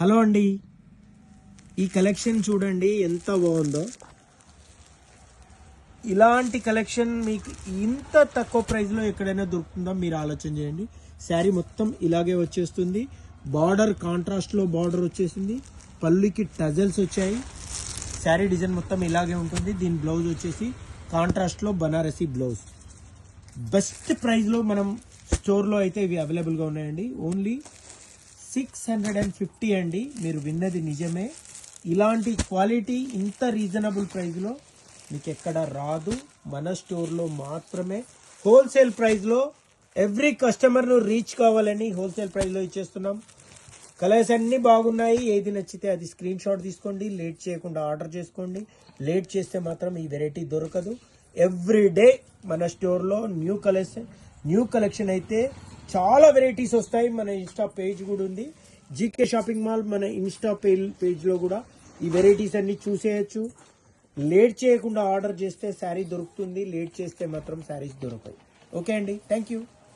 Hello అండి, ఈ collection చూడండి ఎంత బాగుందో. ఇలాంటి కలెక్షన్ మీకు ఇంత తక్కువ ప్రైస్లో ఎక్కడైనా దొరుకుతుందో మీరు ఆలోచన చేయండి. శారీ మొత్తం ఇలాగే వచ్చేస్తుంది. బార్డర్ కాంట్రాస్ట్లో బార్డర్ వచ్చేసింది. పళ్ళుకి టజల్స్ వచ్చాయి. శారీ డిజైన్ మొత్తం ఇలాగే ఉంటుంది. దీని బ్లౌజ్ వచ్చేసి కాంట్రాస్ట్లో బనారసీ బ్లౌజ్. బెస్ట్ ప్రైస్లో మనం స్టోర్లో అయితే ఇవి అవైలబుల్గా ఉన్నాయండి. ఓన్లీ 650 అండి. మీరు విన్నది నిజమే. ఇలాంటి క్వాలిటీ ఇంత రీజనబుల్ ప్రైస్లో మీకు ఎక్కడ రాదు. మన స్టోర్లో మాత్రమే హోల్సేల్ ప్రైస్లో ఎవ్రీ కస్టమర్ను రీచ్ కావాలని హోల్సేల్ ప్రైస్లో ఇచ్చేస్తున్నాం. కలర్స్ అన్నీ బాగున్నాయి. ఏది నచ్చితే అది స్క్రీన్ షాట్ తీసుకోండి. లేట్ చేయకుండా ఆర్డర్ చేసుకోండి. లేట్ చేస్తే మాత్రం ఈ వెరైటీ దొరకదు. ఎవ్రీ డే మన స్టోర్లో న్యూ కలెక్షన్ అయితే చాలా వెరైటీస్ వస్తాయి. మన ఇన్స్టా పేజ్ కూడా ఉంది, జీకే షాపింగ్ మాల్. మన ఇన్స్టా పేజ్లో కూడా ఈ వెరైటీస్ అన్ని చూసేయచ్చు. లేట్ చేయకుండా ఆర్డర్ చేస్తే శారీ దొరుకుతుంది. లేట్ చేస్తే మాత్రం శారీస్ దొరకవు. ఓకే అండి, థ్యాంక్ యూ.